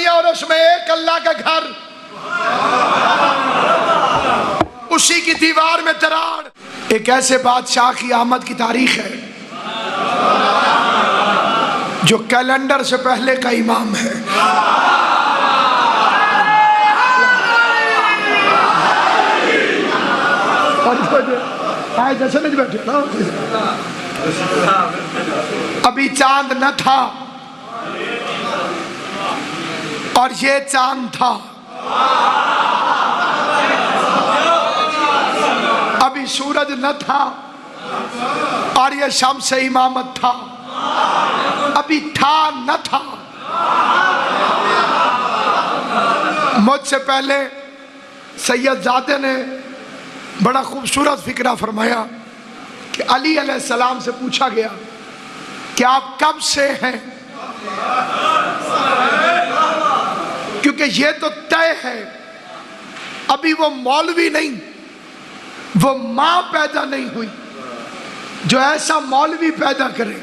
دنیا اور اس میں ایک اللہ کا گھر، اسی کی دیوار میں دراڑ۔ ایک ایسے بادشاہ کی آمد کی تاریخ ہے جو کیلنڈر سے پہلے کا امام ہے۔ جیسے نہیں بیٹھے نا، ابھی چاند نہ تھا اور یہ چاند تھا، ابھی سورج نہ تھا اور یہ شمس امامت تھا، ابھی تھا نہ تھا۔ مجھ سے پہلے سید زادے نے بڑا خوبصورت فکرہ فرمایا کہ علی علیہ السلام سے پوچھا گیا کہ آپ کب سے ہیں، کیونکہ یہ تو طے ہے ابھی وہ مولوی نہیں، وہ ماں پیدا نہیں ہوئی جو ایسا مولوی پیدا کرے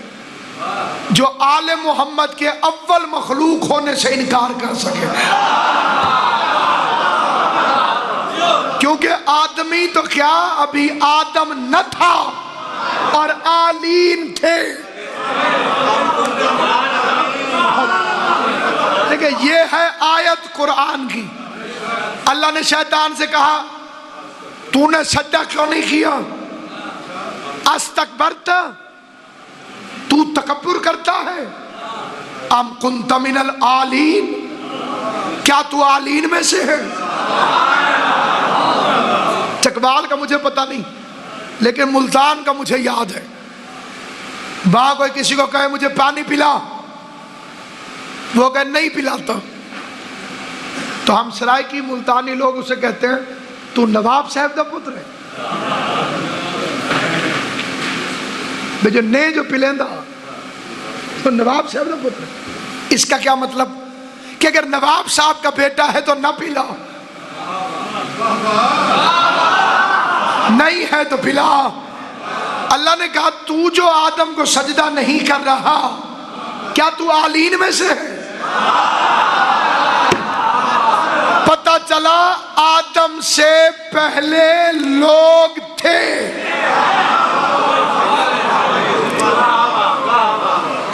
جو آل محمد کے اول مخلوق ہونے سے انکار کر سکے، کیونکہ آدمی تو کیا ابھی آدم نہ تھا اور آلین تھے۔ لیکن یہ ہے آیت قرآن کی۔ اللہ نے شیطان سے کہا تو نے سجدہ کیوں نہیں کیا؟ استکبرت، تو تکبر کرتا ہے؟ ام کنت من العالین، کیا تو عالین میں سے ہے؟ چکوال کا مجھے پتہ نہیں لیکن ملتان کا مجھے یاد ہے، وہاں کوئی کسی کو کہے مجھے پانی پلا، وہ کہے نہیں پلاتا، تو ہم سرائکی ملتانی لوگ اسے کہتے ہیں تو نواب صاحب دا پتر ہے بے جو نے جو پلیندہ تو نواب صاحب دا پتر ہے۔ اس کا کیا مطلب کہ اگر نواب صاحب کا بیٹا ہے تو نہ پلا، نہیں ہے تو پلا۔ اللہ نے کہا تو جو آدم کو سجدہ نہیں کر رہا کیا تو عالین میں سے ہے؟ پتہ چلا آدم سے پہلے لوگ تھے۔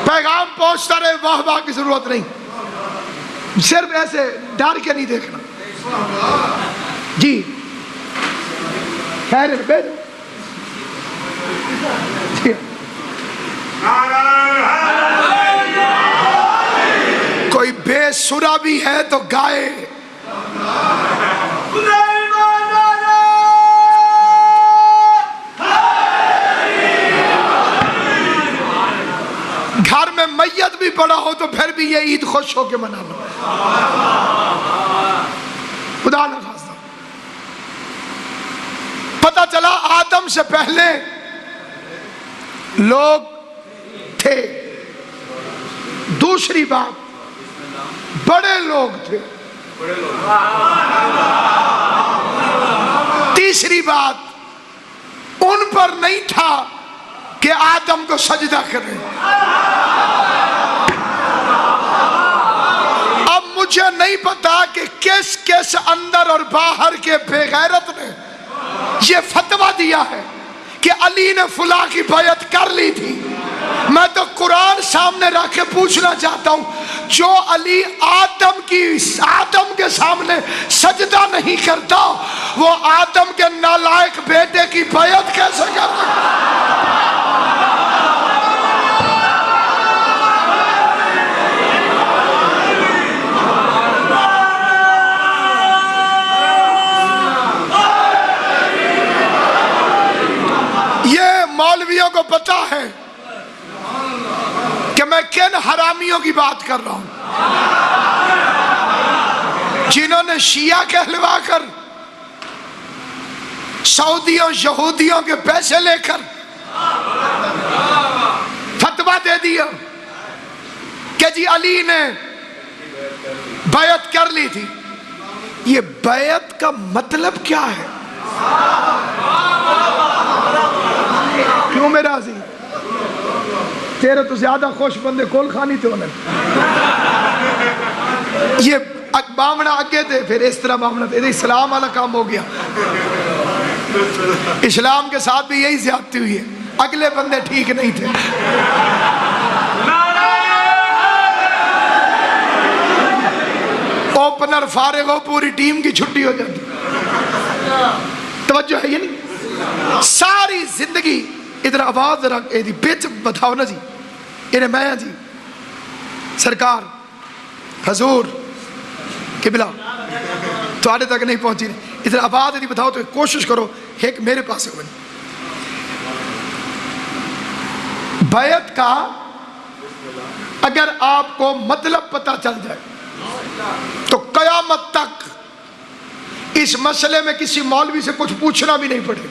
پیغام پہنچتا رہے، واہ واہ کی ضرورت نہیں، صرف ایسے ڈر کے نہیں دیکھنا۔ جی خیر بیٹھو، کوئی بے سرا بھی ہے تو گائے۔ گھر میں میت بھی پڑا ہو تو پھر بھی یہ عید خوش ہو کے منانا۔ خدا نہ خواستہ۔ پتہ چلا آدم سے پہلے لوگ تھے۔ دوسری بات، بڑے لوگ تھے۔ تیسری بات، ان پر نہیں تھا کہ آدم کو سجدہ کریں۔ اب مجھے نہیں پتا کہ کس کس اندر اور باہر کے بے غیرت نے یہ فتویٰ دیا ہے کہ علی نے فلاں کی بیعت کر لی تھی۔ میں تو قرآن سامنے رکھ کے پوچھنا چاہتا ہوں، جو علی آدم کے سامنے سجدہ نہیں کرتا وہ آدم کے نالائق بیٹے کی بیعت کیسے کر سکتا؟ یہ مولویوں کو پتا ہے کہ میں کن حرامیوں کی بات کر رہا ہوں، جنہوں نے شیعہ کہلوا کر سعودیوں یہودیوں کے پیسے لے کر فتویٰ دے دیا کہ جی علی نے بیعت کر لی تھی۔ یہ بیعت کا مطلب کیا ہے؟ کیوں میرا عزیز تیرے تو زیادہ خوش بندے کول خانی تھے انہیں یہ بامنا آگے دے، پھر اس طرح بامنا دے، اسلام والا کام ہو گیا۔ اسلام کے ساتھ بھی یہی زیادتی ہوئی ہے، اگلے بندے ٹھیک نہیں تھے۔ اوپنر فارغ ہو پوری ٹیم کی چھٹی ہو جاتی۔ توجہ ہے یہ نہیں؟ ساری زندگی ادھر آواز رکھ دی بچ بتاؤ نا جی، انہیں میں جی سرکار حضور قبلہ تو آنے تک نہیں پہنچی، ادھر آواز دی بتاؤ تو کوشش کرو ایک میرے پاس ہے۔ بیعت کا اگر آپ کو مطلب پتہ چل جائے تو قیامت تک اس مسئلے میں کسی مولوی سے کچھ پوچھنا بھی نہیں پڑے۔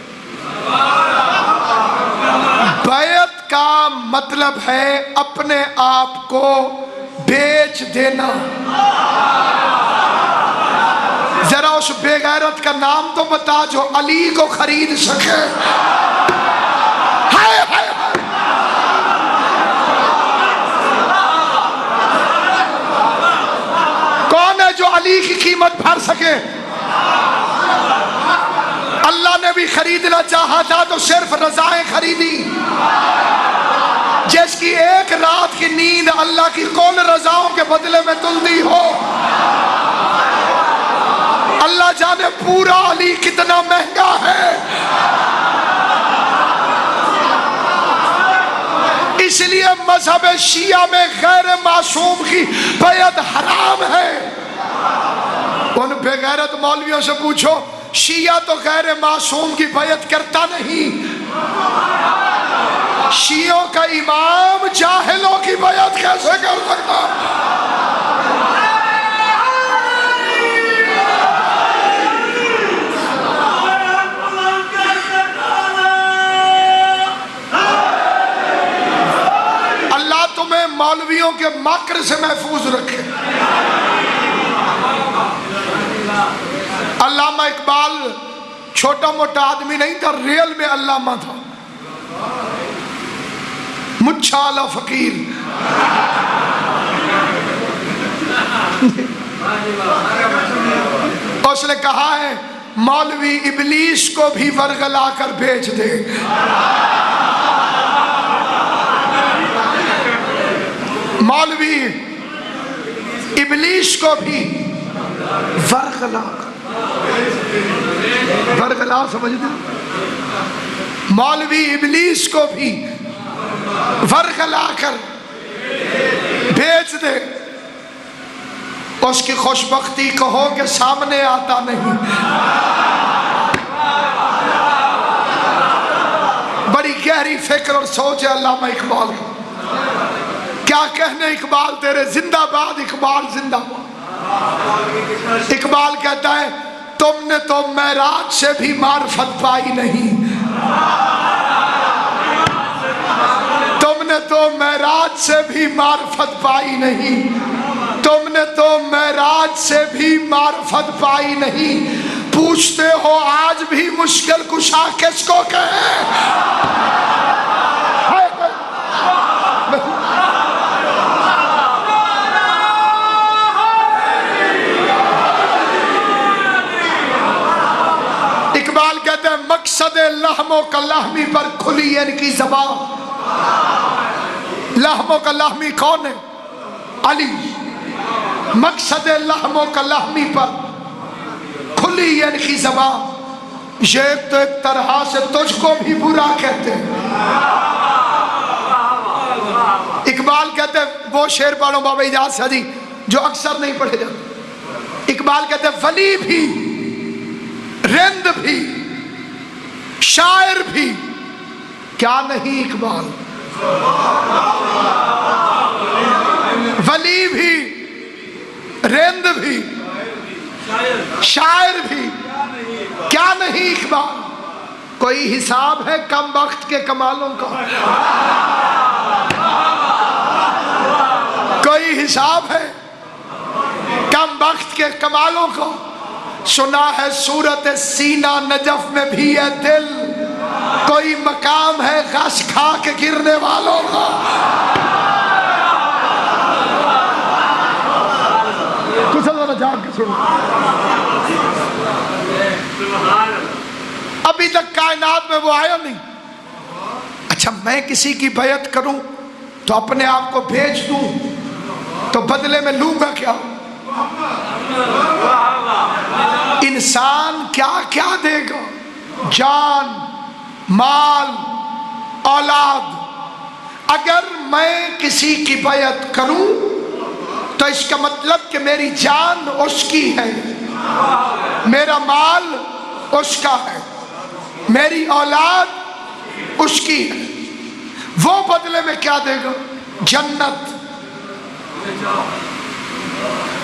بیعت کا مطلب ہے اپنے آپ کو بیچ دینا۔ ذرا اس بے غیرت کا نام تو بتا جو علی کو خرید سکے۔ ہائے ہائے کون ہے جو علی کی قیمت بھر سکے؟ اللہ نے بھی خریدنا چاہا تھا تو صرف رضائیں خریدی۔ جس کی ایک رات کی نیند اللہ کی کون رضاؤں کے بدلے میں تلتی ہو؟ اللہ جانے پورا علی کتنا مہنگا ہے۔ اس لیے مذہب شیعہ میں غیر معصوم کی بیعت حرام ہے۔ ان بے غیرت مولویوں سے پوچھو، شیعہ تو غیر معصوم کی بیعت کرتا نہیں۔ شیعوں کا امام جاہلوں کی بیعت کیسے کر سکتا؟ اللہ تمہیں مولویوں کے مکر سے محفوظ رکھے۔ علامہ اقبال چھوٹا موٹا آدمی نہیں تھا، ریل میں علامہ تھا، مچھالا فقیر۔ اس نے کہا ہے مولوی ابلیس کو بھی ورغلا کر بیچ دے۔ مولوی ابلیس کو بھی ورغلا کر، ورغلا سمجھتے؟ مولوی ابلیس کو بھی ورغلا کر بیچ دے، اس کی خوشبختی کہو کہ سامنے آتا نہیں۔ بڑی گہری فکر اور سوچ ہے علامہ اقبال کا۔ کیا کہنے اقبال تیرے، زندہ باد اقبال زندہ باد۔ اقبال کہتا ہے تم نے تو معراج سے بھی معرفت پائی نہیں، تم نے تو معراج سے بھی معرفت پائی نہیں، تم نے تو معراج سے بھی معرفت پائی نہیں، پوچھتے ہو آج بھی مشکل کشا کس کو کہے؟ اقبال کہتے ہیں مقصد لحموں کا لحمی پر کھلی ان کی زبان۔ لحموں کا لحمی کون ہے؟ علی۔ مقصد لحموں کا لحمی پر کھلی ان کی زبان، یہ تو ایک طرح سے تجھ کو بھی برا کہتے ہیں۔ اقبال کہتے ہیں وہ شعر پڑھو بابا اجاز سے جی جو اکثر نہیں پڑھے جاتے۔ اقبال کہتے ہیں ولی بھی، رند بھی، شاعر بھی، کیا نہیں اقبال؟ ولی بھی، رند بھی، شاعر بھی، کیا نہیں اقبال؟ کوئی حساب ہے کم وقت کے کمالوں کا؟ کوئی حساب ہے کم وقت کے کمالوں کا؟ سنا ہے صورت سینہ نجف میں بھی ہے دل، کوئی مقام ہے غش کھا کے گرنے والوں کا۔ جا کے سنو. ابھی تک کائنات میں وہ آیا نہیں. اچھا میں کسی کی بیعت کروں تو اپنے آپ کو بیچ دوں تو بدلے میں لوں گا کیا؟ انسان کیا کیا دے گا؟ جان، مال، اولاد. اگر میں کسی کی بیعت کروں تو اس کا مطلب کہ میری جان اس کی ہے، میرا مال اس کا ہے، میری اولاد اس کی ہے. وہ بدلے میں کیا دے گا؟ جنت.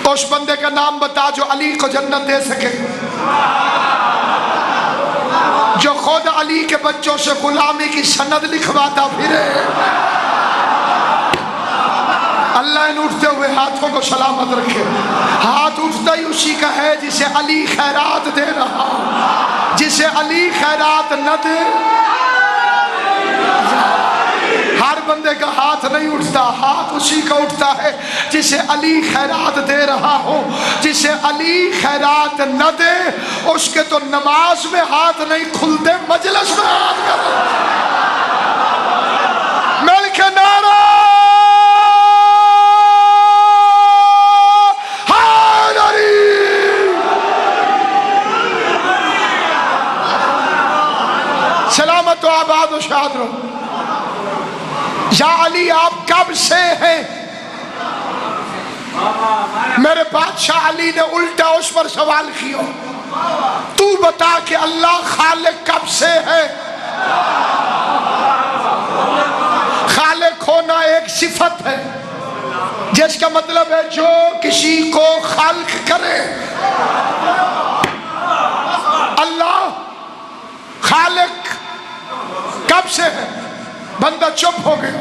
اس بندے کا نام بتا جو علی کو جنت دے سکے، جو خود علی کے بچوں سے غلامی کی سند لکھواتا پھرے. اللہ ان اٹھتے ہوئے ہاتھوں کو سلامت رکھے. ہاتھ اٹھتا ہی اسی کا ہے جسے علی خیرات دے رہا. جسے علی خیرات نہ دے، ہر بندے کا ہاتھ نہیں اٹھتا. ہاتھ اسی کا اٹھتا ہے جسے علی خیرات دے رہا ہو. جسے علی خیرات نہ دے اس کے تو نماز میں ہاتھ نہیں کھلتے، مجلس میں ہاتھ کرتے. مل کے نعرہ سلامت و آباد و شاد رہو. یا علی آپ کب سے ہیں؟ میرے بادشاہ علی نے الٹا اس پر سوال کیا، تو بتا کہ اللہ خالق کب سے ہے؟ خالق ہونا ایک صفت ہے جس کا مطلب ہے جو کسی کو خلق کرے. اللہ خالق کب سے ہے؟ بندہ چپ ہو گیا.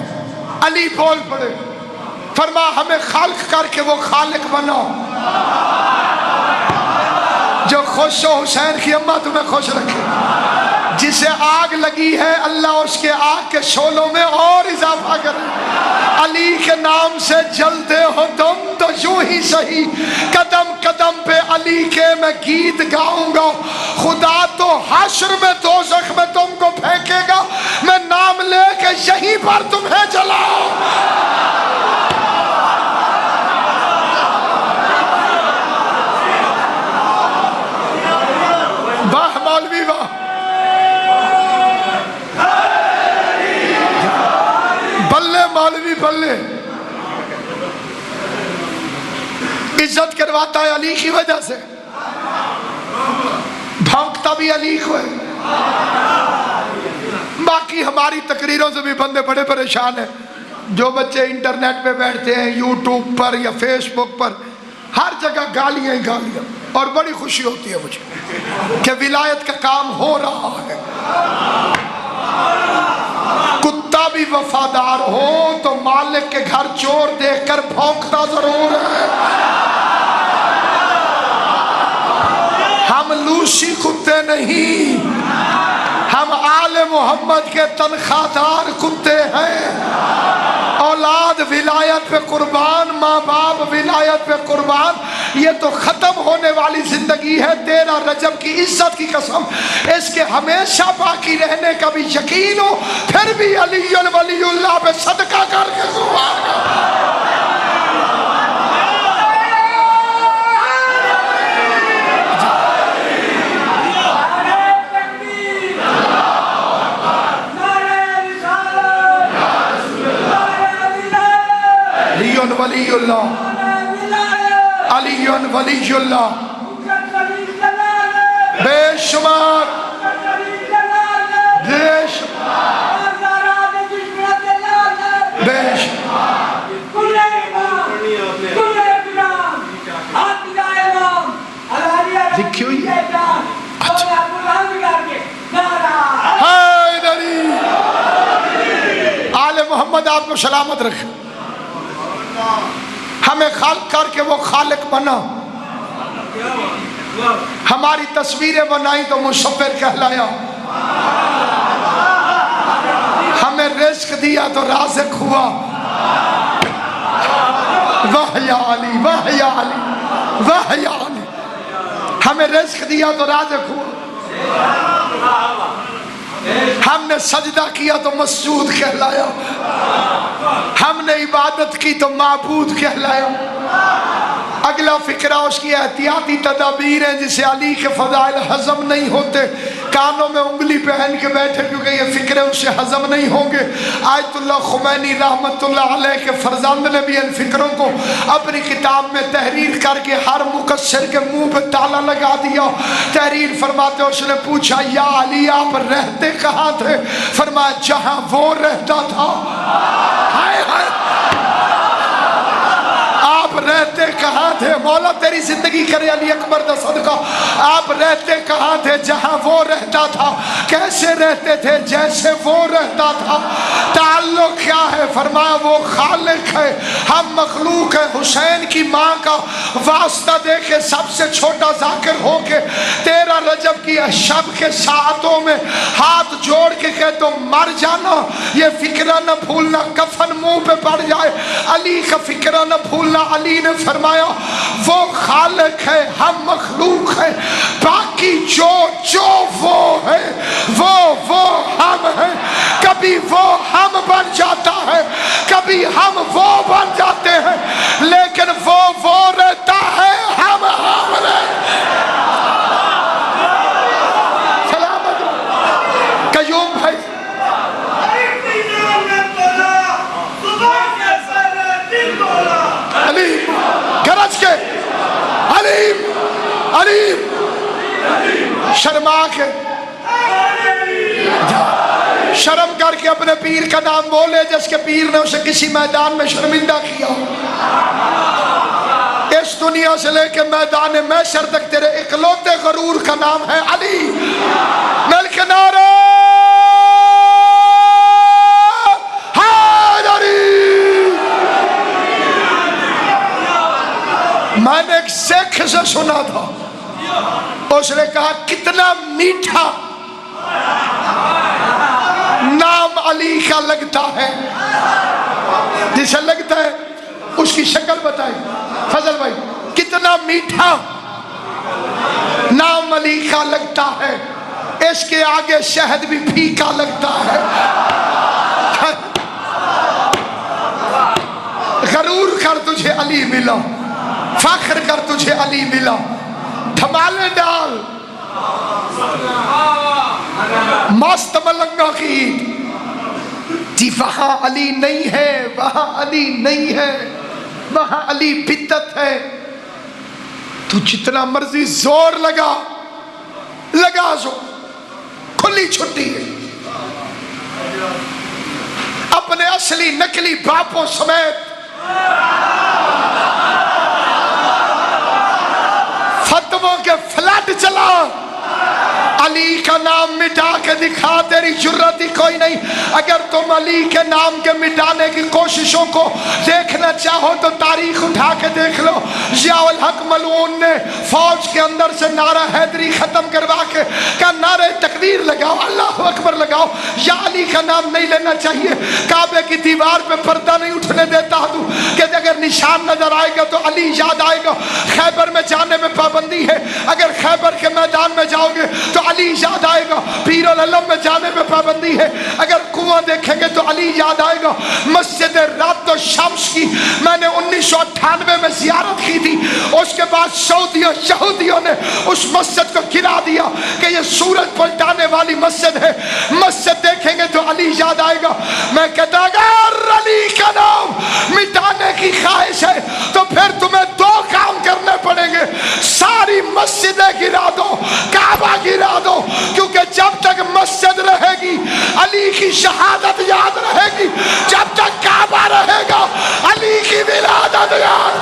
علی بول پڑے، فرما ہمیں خلق کر کے وہ خالق بناؤ. جو خوش ہو حسین کی اماں تمہیں خوش رکھے. جسے آگ لگی ہے اللہ اس کے آگ کے شعلوں میں اور اضافہ کرے. علی کے نام سے جلتے ہو تم تو یوں ہی صحیح، قدم قدم پہ علی کے میں گیت گاؤں گا. خدا تو حشر میں دوزخ میں تم کو پھینکے گا، میں نام لے کے یہیں پر تمہیں جلاؤں. واہ مولوی واہ. بلے مولوی بلے. عزت کرواتا ہے علی کی وجہ سے، بھونکتا بھی علی کو ہے. باقی ہماری تقریروں سے بھی بندے بڑے پریشان ہیں. جو بچے انٹرنیٹ پہ بیٹھتے ہیں، یوٹیوب پر یا فیس بک پر، ہر جگہ گالیاں ہی گالیاں. اور بڑی خوشی ہوتی ہے مجھے کہ ولایت کا کام ہو رہا ہے. کتا بھی وفادار ہو تو مالک کے گھر چور دیکھ کر بھونکتا ضرور ہے. ہم لوسی کتے نہیں، ہم آل محمد کے تنخواہ دار کتے ہیں. اولاد ولایت پہ قربان، ماں باپ ولایت پہ قربان. یہ تو ختم ہونے والی زندگی ہے. 13 رجب کی عزت کی قسم، اس کے ہمیشہ باقی رہنے کا بھی یقین ہو، پھر بھی علی ولی اللہ پہ صدقہ کر کے سبحان اللہ. ولی اللہ، علی ولی اللہ، بے شمار بے شمار بے شمار. لکھی ہوئی ہے. آل محمد آپ کو سلامت رکھے. ہمیں خلق کر کے وہ خالق بنا. ہماری تصویریں بنائی تو مصور کہلایا. ہمیں رزق دیا تو رازق ہوا. واہ یا علی، واہ یا علی. واہ یا علی، ہمیں رزق دیا تو رازق ہوا، ہم نے سجدہ کیا تو مسجود کہلایا، ہم نے عبادت کی تو معبود کہلایا۔ اگلا فکرہ اس کی احتیاطی تدابیر ہیں جسے علی کے فضائل ہضم نہیں ہوتے، کانوں میں انگلی پہن کے بیٹھے کیونکہ یہ فکرے اس سے ہضم نہیں ہوں گے۔ آیت اللہ خمینی رحمت اللہ علیہ کے فرزند نے بھی ان فکروں کو اپنی کتاب میں تحریر کر کے ہر مقصر کے منہ پہ تالا لگا دیا۔ تحریر فرماتے اس نے پوچھا یا علی آپ رہتے کہاں تھے؟ فرمایا جہاں وہ رہتا تھا۔ ہائے ہائے، آپ رہتے کہاں تھے؟ مولا تیری زندگی کرے علی اکبر دا صدقہ، آپ رہتے کہاں تھے؟ جہاں وہ رہتا تھا۔ کیسے رہتے تھے؟ جیسے وہ رہتا تھا۔ تعلق کیا ہے؟ فرمایا وہ خالق ہے، ہم مخلوق ہیں۔ حسین کی ماں کا واسطہ دے کے سب سے چھوٹا ذاکر ہو کے 13 رجب کی شب کے ساعتوں میں ہاتھ جوڑ کے کہ تو مر جانا، یہ فکرہ نہ بھولنا کفن منہ پہ پڑ جائے، علی کا فکرہ نہ بھولنا۔ علی نے فرمایا وہ خالق ہے، ہم مخلوق ہیں، باقی جو وہ ہے وہ ہم ہیں۔ کبھی وہ ہم بن جاتا ہے، کبھی ہم وہ بن جاتے ہیں، لیکن وہ رہتا ہے، ہم رہتے۔ سلامت قیوم بھائی، علیم گرج کے، علیم علیم شرما کے، شرم کر کے اپنے پیر کا نام بولے جس کے پیر نے اسے کسی میدان میں شرمندہ کیا۔ اس دنیا سے لے کے میدان محشر تک تیرے اکلوتے غرور کا نام ہے علی۔ مل کے نعرہ میں نے ایک سکھ سے سنا تھا، اس نے کہا کتنا میٹھا نام علی کا لگتا ہے، جسے لگتا ہے اس کی شکل بتائی۔ فضل بھائی کتنا میٹھا نام علی کا لگتا ہے، اس کے آگے شہد بھی پھیکا لگتا ہے۔ غرور کر تجھے علی ملا، فخر کر تجھے علی ملا، دھمالے ڈال مست ملنگا کی عید جی۔ وہاں علی نہیں ہے، وہاں علی نہیں ہے، وہاں علی بدعت ہے۔ تو جتنا مرضی زور لگا زور، کھلی چھٹی ہے۔ اپنے اصلی نکلی باپوں سمیت فتووں کے فلڈ چلا، علی کا نام مٹا کے دکھا، تیری جرت ہی کوئی نہیں۔ اگر تم علی کے نام کے مٹانے کی کوششوں کو دیکھنا چاہو تو تاریخ اٹھا کے دیکھ لو۔ ضیاء الحق ملعون نے فوج کے اندر سے نعرہ حیدری ختم کروا کے کہا نعرہ تکبیر لگاؤ، اللہ اکبر لگاؤ، یا علی کا نام نہیں لینا چاہیے۔ کعبے کی دیوار پہ پردہ نہیں اٹھنے دیتا تو کہ اگر نشان نظر آئے گا تو علی یاد آئے گا۔ خیبر میں جانے میں پابندی ہے، اگر خیبر کے میدان میں جاؤ گے تو علی یاد آئے گا۔ پیر العلم میں جانے میں پابندی ہے، اگر کنواں دیکھیں گے تو علی یاد آئے گا۔ مسجد رات و شمس کی میں نے 1998 میں زیارت کی تھی، اس کے بعد سعودیوں یہودیوں نے اس مسجد کو گرا دیا کہ یہ سورج پلٹانے والی مسجد ہے۔ مسجد دیکھیں گے تو علی یاد آئے گا۔ میں کہتا اگر علی کا نام مٹانے کی خواہش ہے تو پھر تمہیں 2 کام کرنے پڑیں گے، ساری مسجدیں گرا دو، کعبہ گرا دو، کیونکہ جب تک مسجد رہے گی علی کی شہادت یاد رہے گی، جب تک کعبہ رہے گا علی کی ولادت یاد۔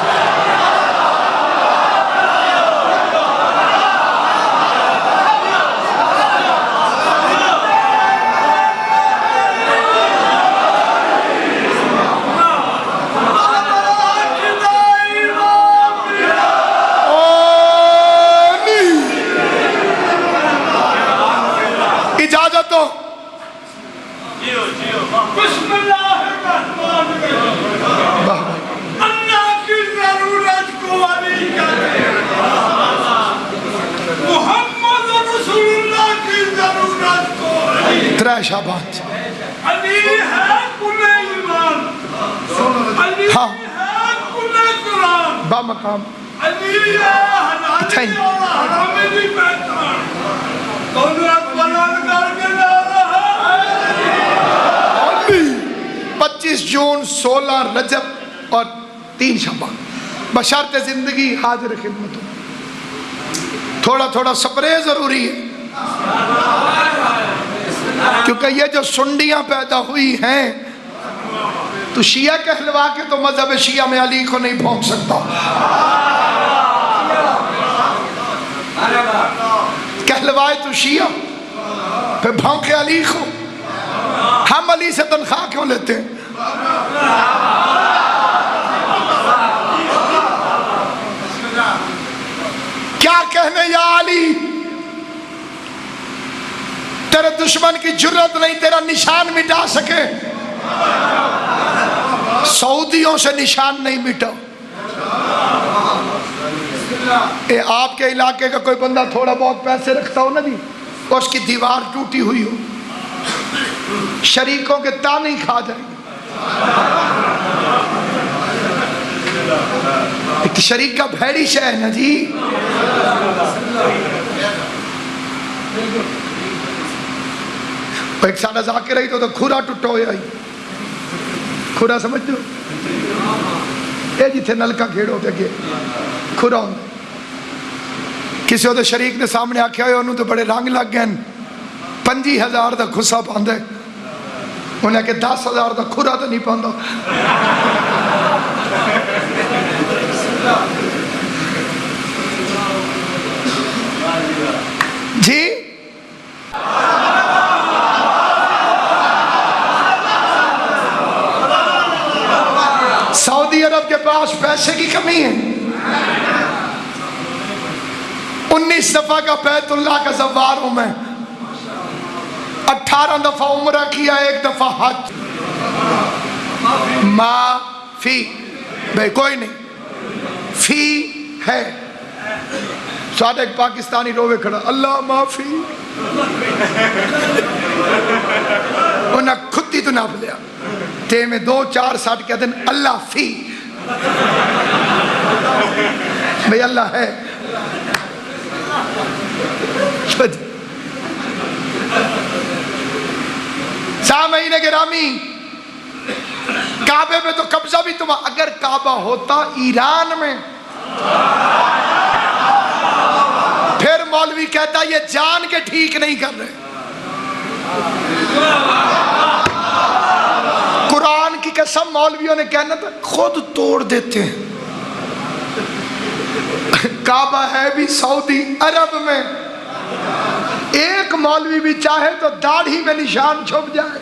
اجازت دو، بسم اللہ الرحمن الرحیم۔ اللہ کی ترے شابان علی ہے کل ایمان، علی ہاں ہے کل قرآن، با مقام علی ہے حلالی اور حرامی دی پہچان، دونوں بلند کر کے نعرہ علی 25 جون 16 رجب اور 3 شعبان بشرط زندگی حاضر خدمت ہو. تھوڑا تھوڑا سپرے ضروری ہے کیونکہ یہ جو سنڈیاں پیدا ہوئی ہیں تو شیعہ کہلوا کے تو مذہب شیعہ میں علی کو نہیں پہنچ سکتا. کہلوائے تو شیعہ پھر بھونکے علی کو. ہم علی سے تنخواہ کیوں لیتے ہیں؟ کیا کہنے یا علی، تیرے دشمن کی جرت نہیں تیرا نشان مٹا سکے. سعودیوں سے نشان نہیں مٹا. اے آپ کے علاقے کا کوئی بندہ تھوڑا بہت پیسے رکھتا ہو نا جی، اس کی دیوار ٹوٹی ہوئی ہو، شریکوں کے تانے کھا جائیں گے. ایک شریک کا بھیڑی شے ہے نا جی. ایک سادہ ذاکر رہی تو کھورا ٹوٹو ہویا ہی. کھورا سمجھتے ہو اے جتھے نلکا کھیڑ ہوتے کہ کھورا ہوں. کسی ہوتے شریک نے سامنے آکھیا ہوئے انہوں تو بڑے رنگ لگ گئے 50,000 دا خسا پاندے. انہیں کہ 10,000 دا کھورا تو نہیں پاندہ. جی سعودی عرب کے پاس پیسے کی کمی ہے. 19 دفعہ کا بیت اللہ کا زوار ہوں میں، 18 دفعہ عمرہ کیا، 1 دفعہ حج. معافی بھئی کوئی نہیں، فی ہے. ساتھ ایک پاکستانی روے کھڑا اللہ معافی، انہاں کھتی تو ناپ لیا تے میں 2-4 ساٹھ کہتے ہیں اللہ فی. بھئی اللہ ہے. سامعین گرامی، کعبے میں تو قبضہ بھی تم، اگر کعبہ ہوتا ایران میں پھر مولوی کہتا یہ جان کے ٹھیک نہیں کر رہے. قرآن کی قسم مولویوں نے کہنا تھا خود توڑ دیتے ہیں. کعبہ ہے بھی سعودی عرب میں، ایک مولوی بھی چاہے تو داڑھی میں نشان چھپ جائے.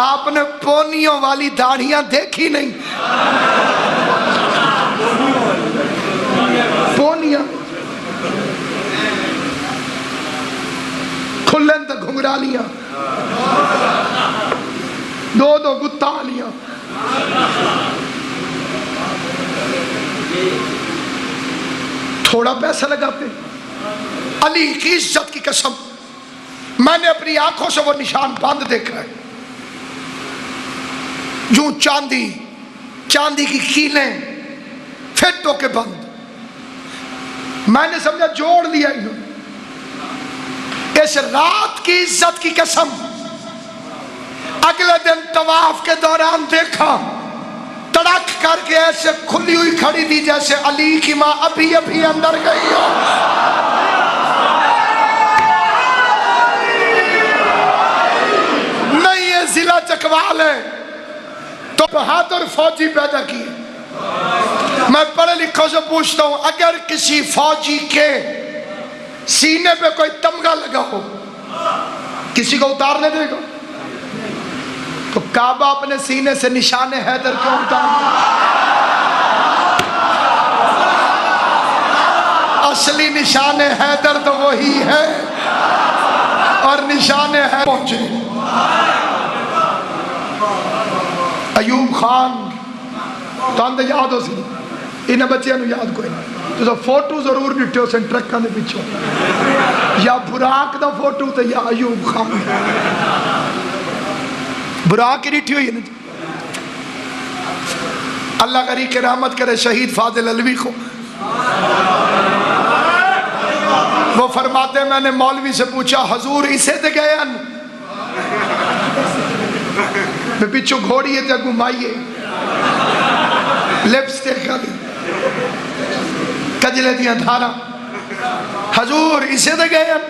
آپ نے پونیوں والی داڑھیاں دیکھی نہیں؟ پونیاں کھلن تو گھنگرالیاں، 2 گتالیاں. تھوڑا پیسہ لگاتے. علی کی عزت کی قسم میں نے اپنی آنکھوں سے وہ نشان بند دیکھا ہے. جو چاندی کی کیلیں پھٹوں کے بند. میں نے سمجھا جوڑ لیا انہوں نے. اس رات کی عزت کی قسم اگلے دن طواف کے دوران دیکھا تڑک کر کے ایسے کھلی ہوئی کھڑی تھی جیسے علی کی ماں ابھی ابھی اندر گئی ہو. نہیں یہ ضلع چکوال ہے تو بہادر فوجی پیدا کیے. میں پڑھے لکھوں سے پوچھتا ہوں اگر کسی فوجی کے سینے پہ کوئی تمغہ لگا ہو کسی کو اتارنے دے گا؟ تو کعبہ اپنے سینے سے نشان حیدر کیوں اتارنے؟ اصلی نشان حیدر تو وہی ہے اور نشان ہے پہنچے. ایوب خان تاندے یاد ہو سی انہیں بچے انہوں یاد کوئی نہیں. تو فوٹو ضرور ڈٹھے سن ٹرکاں دے پیچھے، یا براق دا فوٹو تے یا ایوب خان، براق کی ڈٹھی ہوئی ہے نا جی۔ اللہ کری کہ رحمت کرے شہید فاضل علوی کو، وہ فرماتے میں نے مولوی سے پوچھا حضور اسے تے گئے ان میں پیچھو گھوڑیے تے گھمائیے لپسٹک کھا دی کجلے دیاں دھارا، حضور اسے تے گئے ان،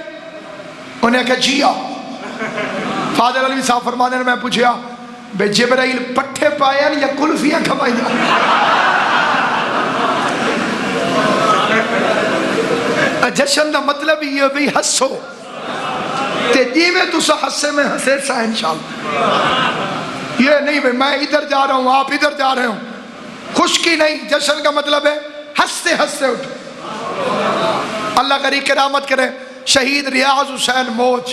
انہیں کہا جی آؤ۔ فاضل علوی صاحب فرماتے ہیں میں پوچھیا بے جبرائیل پٹھے پائے یا کلفیاں کھوائیاں؟ جشن دا مطلب یہ ہے بھی ہسو تے جی میں تو سا ہسے میں ہسے سا انشاءاللہ، یہ نہیں بھئی میں ادھر جا رہا ہوں آپ ادھر جا رہے ہوں، خشکی نہیں، جشن کا مطلب ہے ہستے ہستے اٹھو۔ اللہ کری کرامت کرے شہید ریاض حسین موج،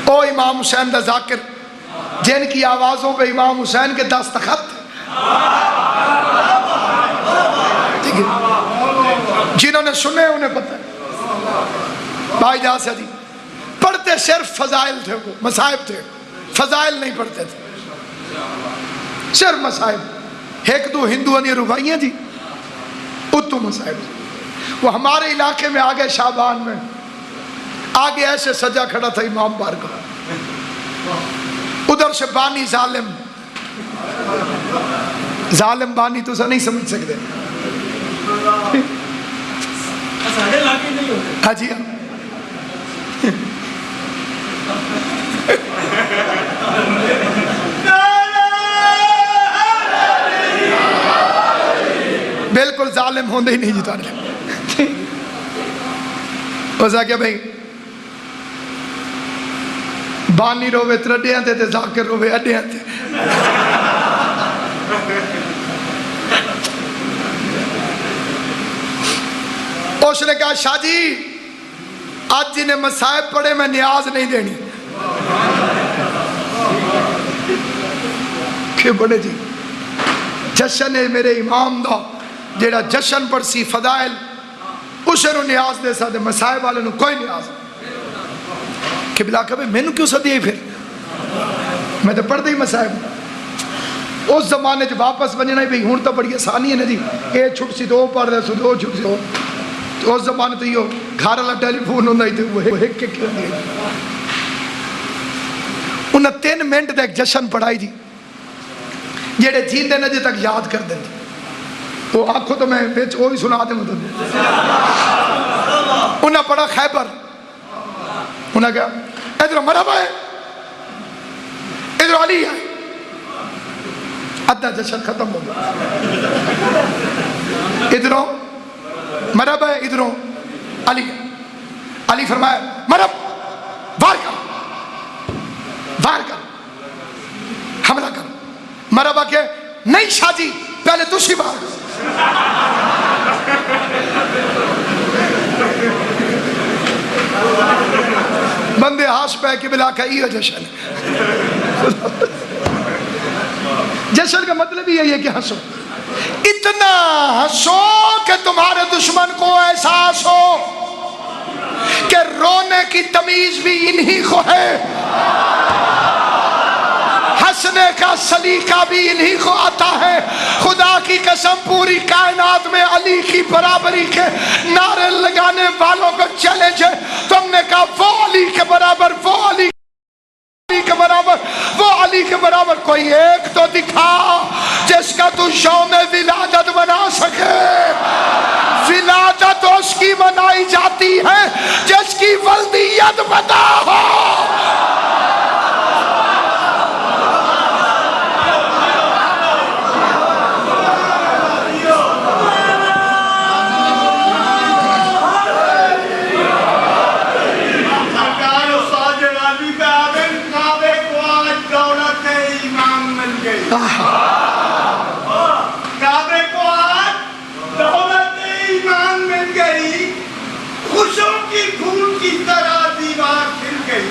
او امام حسین دا ذاکر جن کی آوازوں پہ امام حسین کے دستخط، جنہوں نے سنے انہیں پتہ ہے۔ بھائی جہاں سے جی پڑھتے صرف فضائل تھے، وہ مصائب تھے، فضائل نہیں پڑھتے تھے، صرف مصائب، ایک دو ہندو انہیں ربائیاں جی اتو مصائب۔ وہ ہمارے علاقے میں آگے شعبان میں آگے ایسے سجا کھڑا تھا امام بارگاہ، ادھر سے بانی ظالم، ظالم بانی تو سا نہیں سمجھ سکتے، ہاں جی ہاں بالکل ظالم ہوندے ہی نہیں جیتا رہے۔ وزا کیا بھئی بانی روے ترڈیاں تھے تے ذاکر روے اڈیاں تھے۔ اس نے کہا شاہ جی آج جنہیں مصائب پڑے میں نیاز نہیں دینی کہ بڑے جی جشن ہے میرے امام دا جیڑا جشن پر سی فضائل اسے نو نیاز دے سا دے مصائب والے نو کوئی نیاز کہ بلا کبھی میں نو کیوں سا دیئے پھر میں تو پڑھ دے ہی مصائب۔ اس زمانے جو واپس بننا ہے بھی ہون تو بڑی آسانی ہے نا جی، ایک چھٹ سی دو پڑھ دے سو دو چھٹ سی ہو، تو اس زمانے تو یہ گھر والا ٹیلی فون ہوندہ ہی تھے وہ ایک کے کیوں نہیں، انہیں 3 منٹ دے ایک جشن پڑھائی جی جیڑے جیندے نجے تک یاد کر دیں وہ آنکھوں تو میں بیچ وہی سنا دیں مطلب انہیں پڑھا خیبر، انہیں کہا ادھر مرحبا ہے ادھر علی ہے، ادھا جشن ختم ہو گیا، ادھروں مرحبا ہے ادھروں علی ہے، علی فرمایا مرحب وار کر حملہ کر، مرحبا کہ نہیں شاہ جی پہلے تسی بار کر۔ بندے ہاس پہ کے بلا کا یہ جشن، جشن کا مطلب یہ ہے کہ ہنسو، اتنا ہنسو کہ تمہارے دشمن کو احساس ہو کہ رونے کی تمیز بھی انہی کو ہے، ہنسنے کا سلیقہ بھی انہی کو آتا ہے۔ خدا کی قسم پوری کائنات میں علی کی برابری کے نعرے لگانے والوں کو چیلنج ہے، تم نے کہا وہ علی کے برابر، وہ علی کے برابر، وہ علی کے برابر کوئی ایک تو دکھا جس کا تو یوم ولادت بنا سکے۔ ولادت اس کی منائی جاتی ہے جس کی ولدیت پتا ہو۔ کعبے کو آج دولت ایمان مل گئی، خوشوں کی پھول کی طرح دیوار کھل گئی،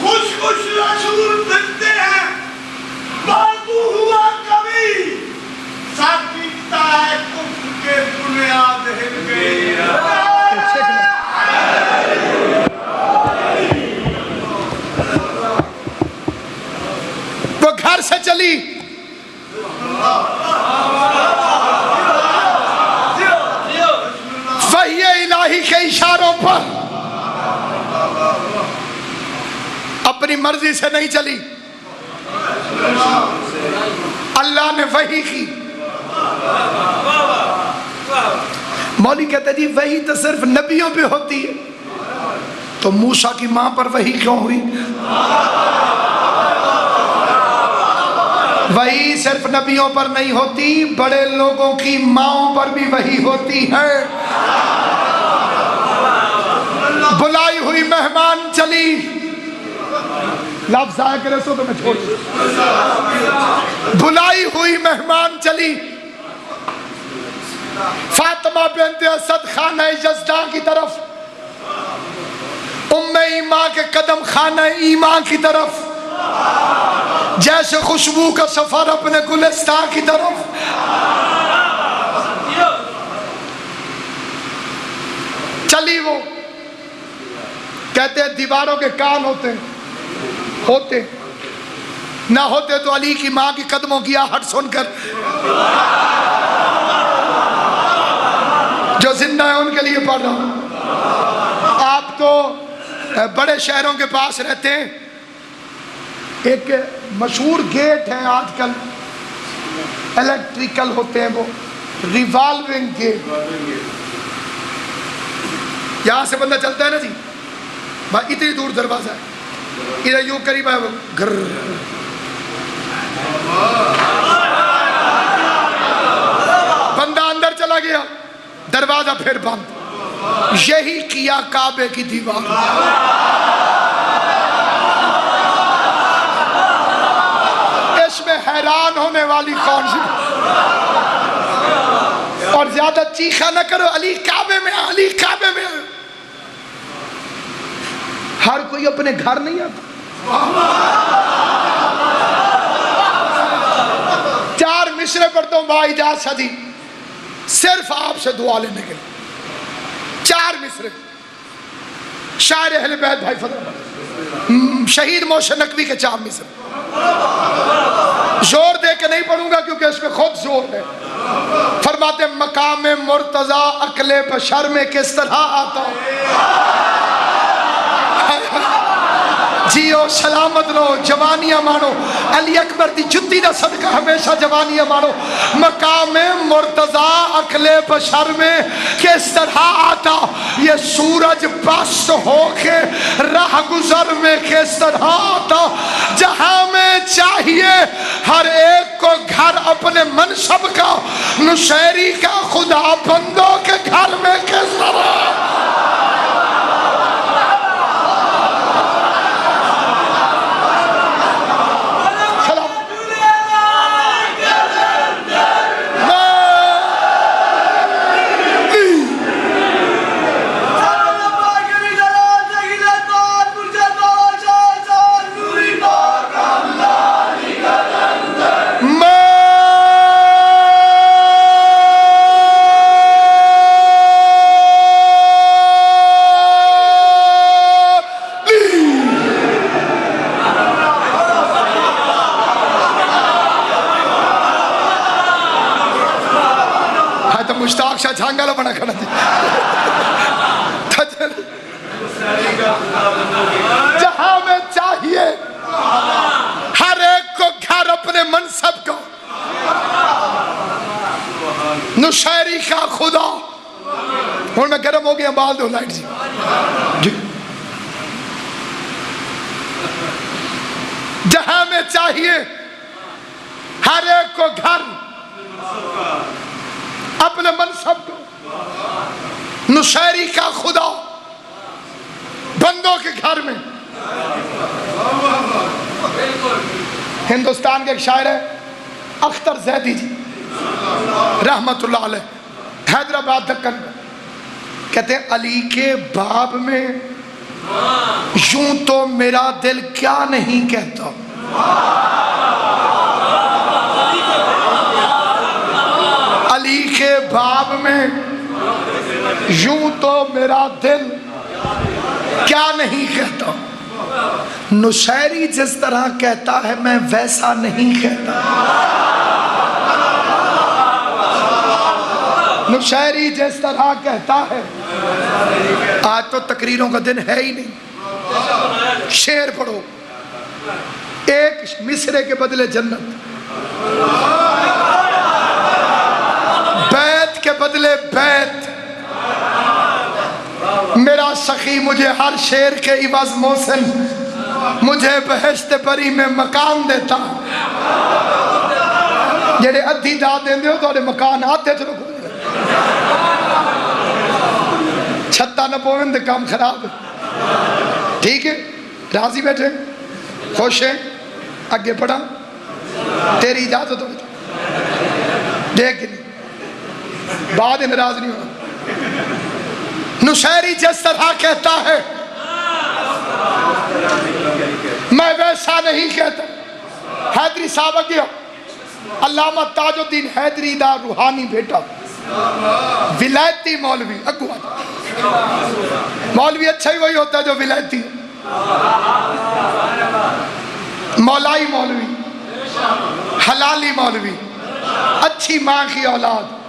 خوش خوش رسول پھرتے ہیں، باقو ہوا کبھی ساتھ پیٹتا ہے باہر سے چلی، وحی الہی کے اشاروں پر، اپنی مرضی سے نہیں چلی، اللہ نے وحی کی۔ مولوی کہتے جی وحی تو صرف نبیوں پہ ہوتی ہے، تو موسیٰ کی ماں پر وحی کیوں ہوئی؟ وحی صرف نبیوں پر نہیں ہوتی، بڑے لوگوں کی ماؤں پر بھی وحی ہوتی ہے۔ بلائی ہوئی مہمان چلی، لفظ آیا کرے سو تو میں چھوڑ دوں، بلائی ہوئی مہمان چلی، فاطمہ بنت اسد خانہ یزداں کی طرف، ام ایمان کے قدم خانہ ایمان کی طرف، جیسے خوشبو کا سفر اپنے گلستان کی طرف۔ چلی وہ، کہتے ہیں دیواروں کے کان ہوتے نہ ہوتے تو علی کی ماں کی قدموں کی آہٹ سن کر جو زندہ ہے ان کے لیے پڑھ رہا ہوں۔ آپ تو بڑے شہروں کے پاس رہتے ہیں، ایک مشہور گیٹ ہے آج کل، الیکٹریکل ہوتے ہیں وہ، ریوالونگ گیٹ، یہاں سے بندہ چلتا ہے نا جی، اتنی دور دروازہ ہے، ادھر یوں قریب ہے وہ گھر، بندہ اندر چلا گیا، دروازہ پھر بند۔ یہی کیا کعبے کی دیوار، اس میں حیران ہونے والی کون سی؟ اور زیادہ چیخا نہ کرو، علی کعبے میں، علی کعبے میں۔ ہر کوئی اپنے گھر نہیں آتا۔ 4 مصرے پڑھتا ہوں با اجازت شدی، صرف آپ سے دعا لینے کے لیے، 4 مصرے، شاعر اہل بیت بھائی فضل شہید محسن نقوی کے 4 مصرے، زور دے کے نہیں پڑھوں گا کیونکہ اس میں خود زور ہے۔ فرماتے مقام مرتضی عقل بشر میں کس طرح آتا جیو سلامت رہو، جوانیاں مانو، علی اکبر دی جتی دا صدقہ ہمیشہ جوانیاں مانو۔ مقام مرتضی عقل بشر میں کس طرح آتا، یہ سورج پست ہو کے راہ گزر میں کس طرح آتا، جہاں میں چاہیے ہر ایک کو گھر اپنے منصب کا، نشیری کا خدا بندوں کے گھر میں کس طرح۔ مشتاق شاہ جھانگالا بنا کھڑا تھی، جہاں میں چاہیے ہر ایک کو گھر اپنے منصب کو، نشیری کا خدا۔ ہوں میں گرم ہو گیا، بال دو لائٹ جی۔ جہاں میں چاہیے ہر ایک کو گھر اپنے منصب کو، نشیری کا خدا بندوں کے گھر میں۔ ہندوستان کے ایک شاعر ہے اختر زیدی جی رحمت اللہ علیہ، حیدرآباد دکن کا، کہتے ہیں علی کے باب میں یوں تو میرا دل کیا نہیں کہتا، علی کے باب میں یوں تو میرا دل کیا نہیں کہتا، نصیری جس طرح کہتا ہے میں ویسا نہیں کہتا. نصیری جس طرح کہتا ہے. آج تو تقریروں کا دن ہے ہی نہیں. شعر پڑھو. ایک مصرے کے بدلے جنت, بیت کے بدلے بیت. میرا سخی مجھے ہر شعر کے عوض محسن مجھے بہشت بری میں مکان دیتا. جڑے ادھی داد دیں ہو تو مکان آتے چلو چھتا نہ پوین دے کام خراب. ٹھیک ہے, راضی بیٹھے, خوش ہیں, آگے پڑھا, تیری اجازت ہوگی دیکھ نہیں بعد ناراض نہیں ہونا. نصیری جس طرح کہتا ہے میں ویسا نہیں کہتا. حیدری صاحب گیا, علامہ تاج الدین حیدری دا روحانی بیٹا, ولایتی مولوی. اگو مولوی اچھا ہی وہی ہوتا ہے جو ولایتی. مولائی مولوی, حلالی مولوی, اچھی ماں کی اولاد.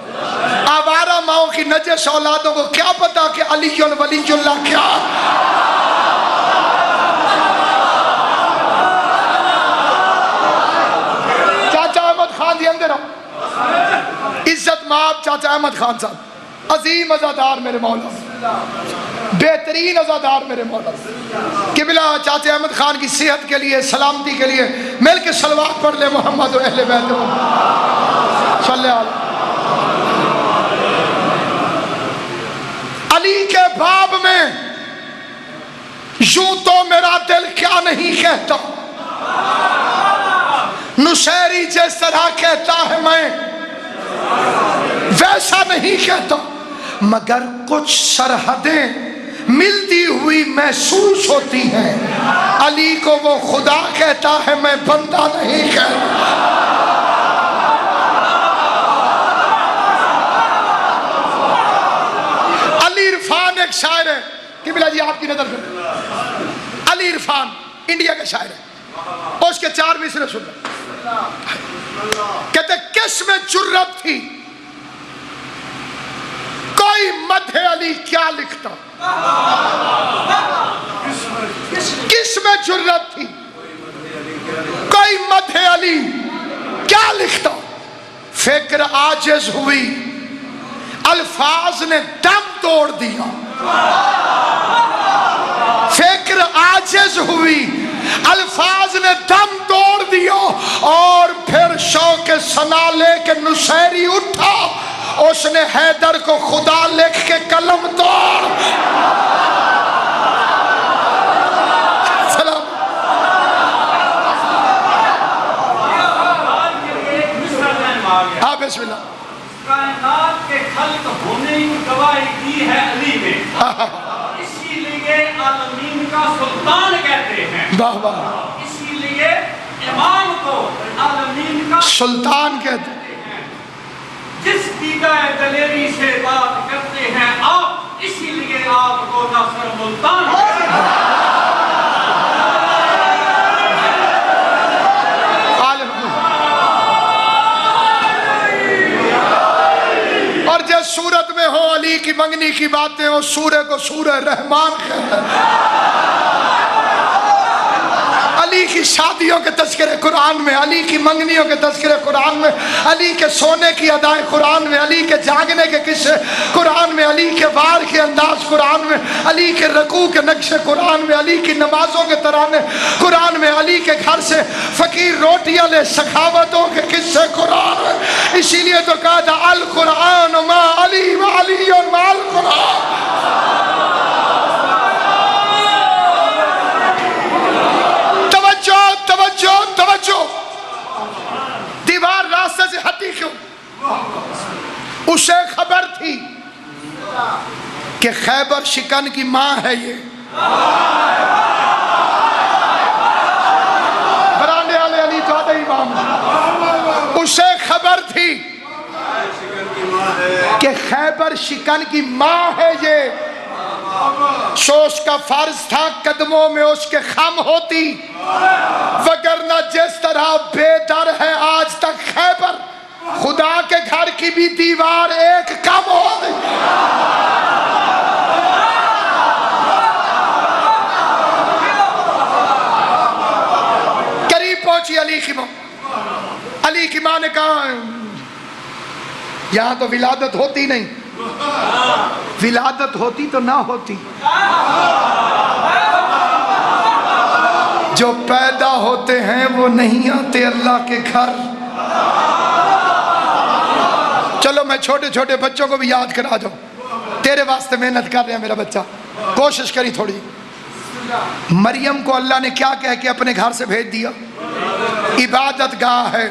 آوارہ ماں کی نجس اولادوں کو کیا پتا کہ علی ولی اللہ کیا. چاچا احمد خان جی اندر آؤ. عزت مآب چاچا احمد خان صاحب, عظیم عزادار میرے مولا, بہترین عزادار میرے مولا. قبلہ چاچا احمد خان کی صحت کے لیے, سلامتی کے لیے مل کے صلوات پڑھ لے محمد و اہل بیت صلی اللہ علیہ. علی کے باب میں یوں تو میرا دل کیا نہیں کہتا. نصیری جس طرح کہتا ہے میں ویسا نہیں کہتا, مگر کچھ سرحدیں ملتی ہوئی محسوس ہوتی ہیں. علی کو وہ خدا کہتا ہے, میں بندہ نہیں کہتا. علی عرفان ایک شاعر ہے, قبلہ جی آپ کی نظر کریں. علی عرفان انڈیا کا شاعر ہے, اس کے 4 مصرے سن رہے. کہتے کس میں جرت تھی, کوئی مدح علی کیا لکھتا. کس میں جرت تھی, کوئی مدح علی کیا لکھتا. فکر عاجز ہوئی, الفاظ نے دم توڑ دیا. فکر عاجز ہوئی, الفاظ نے دم توڑ دیا. اور پھر شوق ثنا لے کے نصیری اٹھا, اس نے حیدر کو خدا لکھ کے قلم توڑ. سلام. ہاں بسم اللہ. کائنات کے خلق ہونے کی گواہی دی ہے علی نے, اسی لیے عالمین کا سلطان کہتے ہیں. واہ واہ. اسی لیے امام کو عالمین کا سلطان کہتے ہیں. جس دیدہ دلیری سے بات کرتے ہیں آپ, اسی لیے آپ کو ناصر ملتان کہتے ہیں. اور جس صورت میں ہو علی کی منگنی کی باتیں, اس سورہ کو سورہ رحمان کہتے ہیں. علی کی شادیوں کے تذکرے قرآن میں, علی کی منگنیوں کے تذکرے قرآن میں, علی کے سونے کی ادائیں قرآن میں, علی کے جاگنے کے قصے قرآن میں, علی کے وار کے انداز قرآن میں, علی کے رکوع کے نقشے قرآن میں, علی کی نمازوں کے ترانے قرآن میں, علی کے گھر سے فقیر روٹیاں لے سخاوتوں کے قصے قرآن میں. اسی لیے تو کہا تھا القرآن ما علی و علی ما القرآن. توجہ. دیوار راستے سے ہٹی کیوں؟ اسے خبر تھی کہ خیبر شکن کی ماں ہے یہ. براندے والے علی تو آدھے امام. اسے خبر تھی کہ خیبر شکن کی ماں ہے یہ. شوش کا فرض تھا قدموں میں اس کے خم ہوتی، وگرنہ جس طرح بے در ہے آج تک خیبر، خدا کے گھر کی بھی دیوار ایک کم ہو گئی۔ قریب پہنچی علی کی ماں، علی کی ماں نے کہا یہاں تو ولادت ہوتی نہیں، ولادت ہوتی تو نہ ہوتی، جو پیدا ہوتے ہیں وہ نہیں آتے اللہ کے گھر۔ چلو میں چھوٹے چھوٹے بچوں کو بھی یاد کرا دوں، تیرے واسطے محنت کر رہے ہیں میرا بچہ، کوشش کری تھوڑی۔ مریم کو اللہ نے کیا کہہ کے اپنے گھر سے بھیج دیا؟ عبادت گاہ ہے،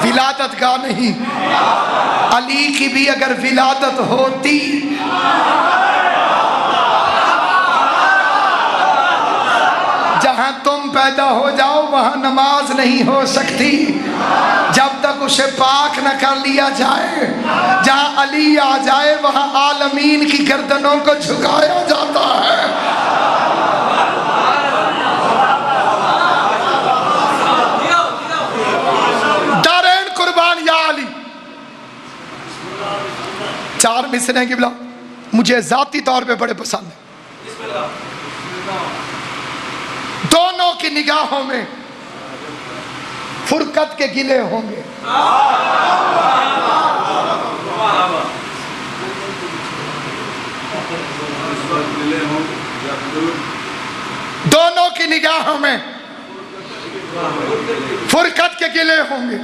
ولادت گاہ نہیں۔ علی کی بھی اگر ولادت ہوتی جہاں تم پیدا ہو جاؤ وہاں نماز نہیں ہو سکتی جب تک اسے پاک نہ کر لیا جائے۔ جہاں علی آ جائے وہاں عالمین کی گردنوں کو جھکایا جاتا ہے۔ دارین قربان یا علی۔ چار مصرعیں قبلہ مجھے ذاتی طور پہ بڑے پسند ہیں۔ دونوں کی نگاہوں میں فرقت کے گلے ہوں گے۔ دونوں کی نگاہوں میں فرقت کے گلے ہوں گے۔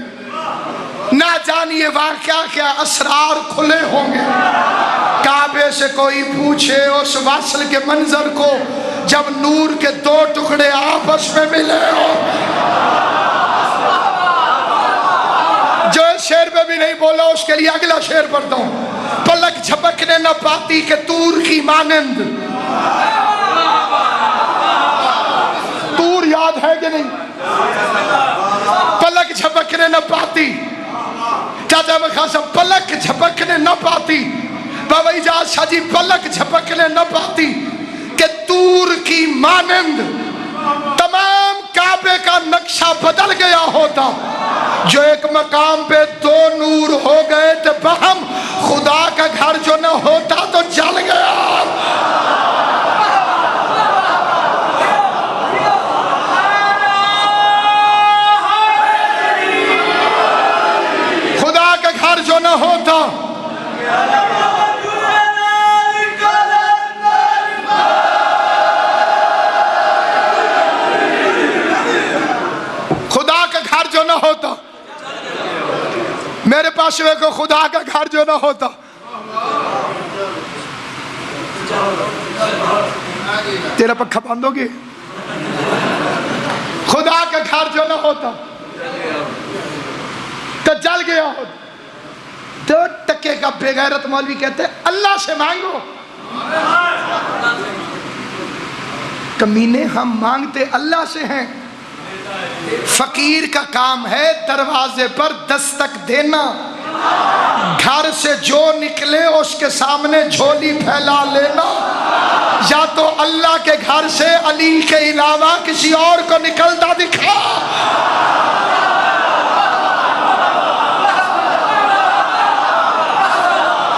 نہ جانیے واقعہ کیا اسرار کھلے ہوں گے۔ کعبے سے کوئی پوچھے اس وصل کے منظر کو جب نور کے دو ٹکڑے آپس میں ملے ہو۔ جو شعر پہ بھی نہیں بولا اس کے لیے اگلا شعر پڑھتا ہوں۔ پلک جھپکنے نہ پاتی کہ طور کی مانند۔ طور یاد ہے کہ نہیں؟ پلک جھپکنے نہ پاتی، چاچا بخا صاحب پلک جھپکنے نہ پاتی، بابا اجاز شاہ جی پلک جھپکنے نہ پاتی کہ طور کی مانند تمام کعبے کا نقشہ بدل گیا ہوتا۔ جو ایک مقام پہ دو نور ہو گئے تو بہم خدا کا گھر جو نہ ہوتا تو جل گیا۔ خدا کا گھر جو نہ ہوتا جو نہ ہوتا، میرے پاس کو خدا کا گھر جو نہ ہوتا، تیرا پکھا بند ہو گیا، خدا کا گھر جو نہ ہوتا تو جل گیا ہوتا۔ 2 ٹکے کا بے غیرت مولوی کہتے ہیں اللہ سے مانگو۔ کمینے ہم مانگتے اللہ سے ہیں۔ فقیر کا کام ہے دروازے پر دستک دینا، گھر سے جو نکلے اس کے سامنے جھولی پھیلا لینا۔ یا تو اللہ کے گھر سے علی کے علاوہ کسی اور کو نکلتا دکھا۔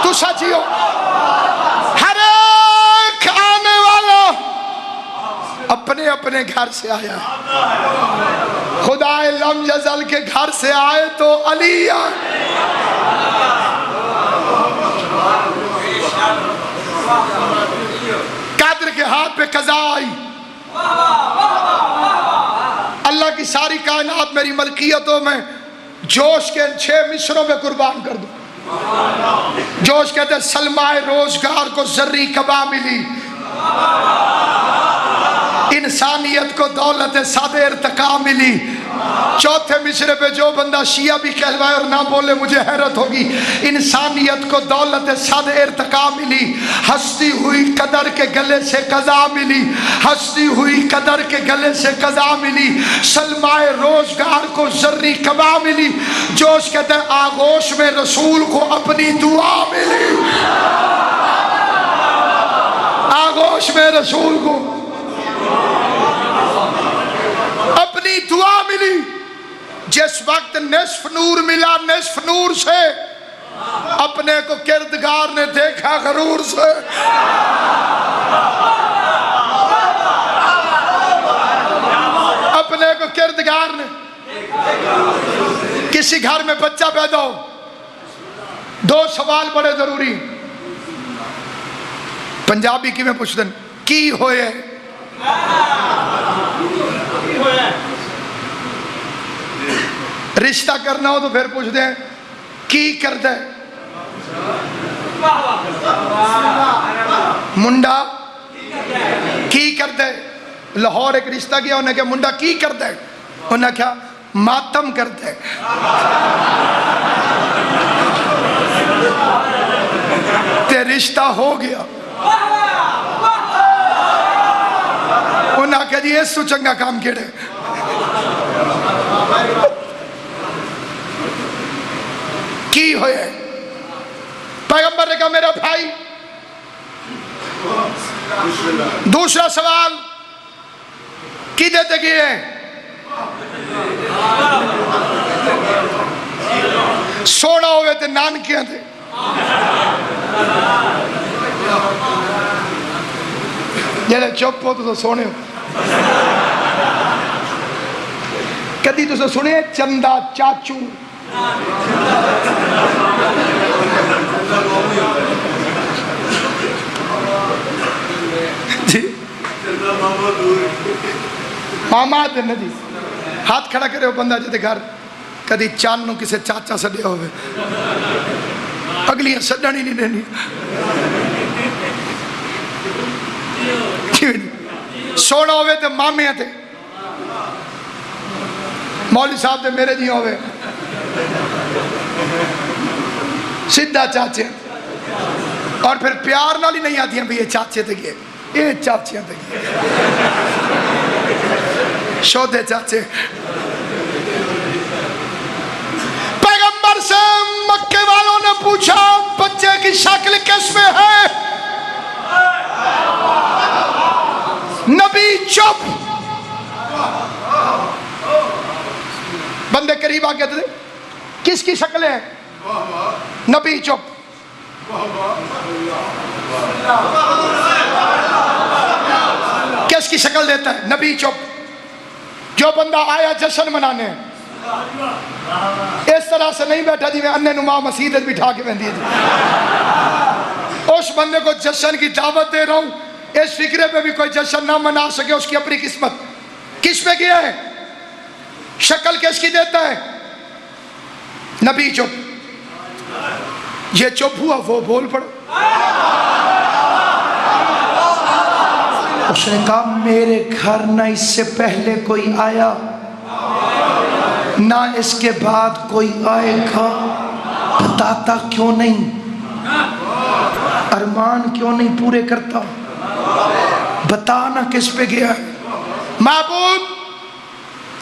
تو سچیو ہر ایک آنے والا اپنے اپنے گھر سے آیا ہے۔ خدا لم یزل کے گھر سے آئے تو علی آئے۔ قادر کے ہاتھ پہ قضا آئی، اللہ کی ساری کائنات میری ملکیتوں میں جوش کے 6 مصروں میں قربان کر دوں۔ جوش کہتے ہیں سلمہ روزگار کو زرعی کبا ملی، انسانیت کو دولت صد ارتقا ملی۔ چوتھے مصرے پہ جو بندہ شیعہ بھی کہلوائے اور نہ بولے مجھے حیرت ہوگی۔ انسانیت کو دولت صد ارتقا ملی، ہستی ہوئی قدر کے گلے سے قضا ملی، ہستی ہوئی قدر کے گلے سے قضا ملی، سلمہ روزگار کو زرعی کبا ملی۔ جوش کہتے ہیں آغوش میں رسول کو اپنی دعا ملی، آغوش میں رسول کو اپنی دعا ملی. جس وقت نصف نور ملا، نصف نور سے اپنے کو کردگار نے دیکھا غرور سے. اپنے کو کردگار نے. کسی گھر میں بچہ پیدا ہو، دو سوال بڑے ضروری. پنجابی کی میں پوچھ دیں کی ہوئے، رشتہ کرنا ہو تو پھر پوچھ دیں کی کرتا ہے. منڈا کی کرتا ہے. لاہور ایک رشتہ کیا، انہیں کہا منڈا کی کرتا ہے، انہیں کہا ماتم کرتا ہے. تے رشتہ ہو گیا. انہیں کہا جی اس تو چنگا کام کیڑے. کی ہوئے. پیغمبر نے کہا میرا بھائی. دوسرا سوال کی دیتے کیے ہیں، سونا ہوئے تھے نانکیاں تھے. جیسے چپ ہو تو سونے ہو. کدی تو سنے چندہ چاچو، جی ماما دن جی ہاتھ کھڑا کرے ہو بندہ جتے گھر کدی چانوں کسے چاچا سڈیا ہوئے، اگلیاں سڈن ہی نہیں رہنی. سونا ہوئے تے مامیاں تے، مولوی صاحب تے میرے جی ہوئے سیدھا چاچے. اور پھر پیار نال ہی نہیں آتی ہیں بھی یہ چاچے تے گئے، یہ چاچیاں تے گئے، شودے چاچے. پیغمبر سے مکے والوں نے پوچھا بچے کی شکل کس میں ہے؟ نبی چپ. بندے قریب آ کہتے تھے کس کی شکل ہے؟ نبی چپ. کس کی شکل دیتا ہے؟ نبی چپ. جو بندہ آیا جشن منانے اس طرح سے نہیں بیٹھا جی میں انے نما مسیحت بٹھا کے بندی تھی. اس بندے کو جشن کی دعوت دے رہا ہوں، اس فکرے پہ بھی کوئی جشن نہ منا سکے، اس کی اپنی قسمت. کس پہ گیا ہے؟ شکل کس کی دیتا ہے؟ نبی چپ. یہ چپ ہوا وہ بول پڑا. اس نے کہا میرے گھر نہ اس سے پہلے کوئی آیا نہ اس کے بعد کوئی آئے گا. بتاتا کیوں نہیں؟ ارمان کیوں نہیں پورے کرتا؟ بتانا کس پہ گیا ہے؟ معبود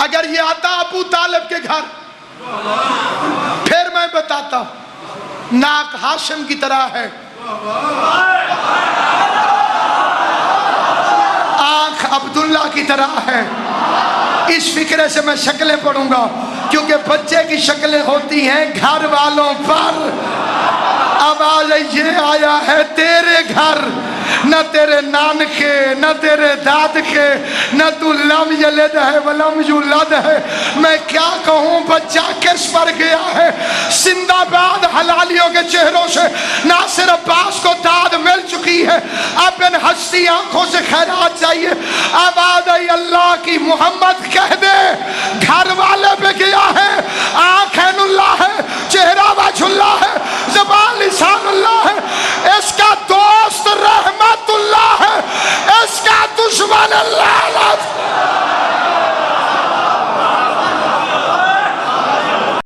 اگر یہ آتا ابو طالب کے گھر پھر میں بتاتا. ناک ہاشم کی طرح ہے، آنکھ عبداللہ کی طرح ہے. اس فکرے سے میں شکلیں پڑھوں گا کیونکہ بچے کی شکلیں ہوتی ہیں گھر والوں پر. آواز یہ آیا ہے تیرے گھر، نہ تیرے نان کے نہ تیرے داد کے، نہ تو لم یلد ہے ولم یولد ہے. میں کیا کہوں بچہ کس پر گیا ہے. زندہ باد حلالیوں کے چہروں سے ناصر عباس کو داد مل چکی ہے. اب ان ہستی آنکھوں سے خیرات چاہیے. آواز اللہ کی محمد کہہ دے گھر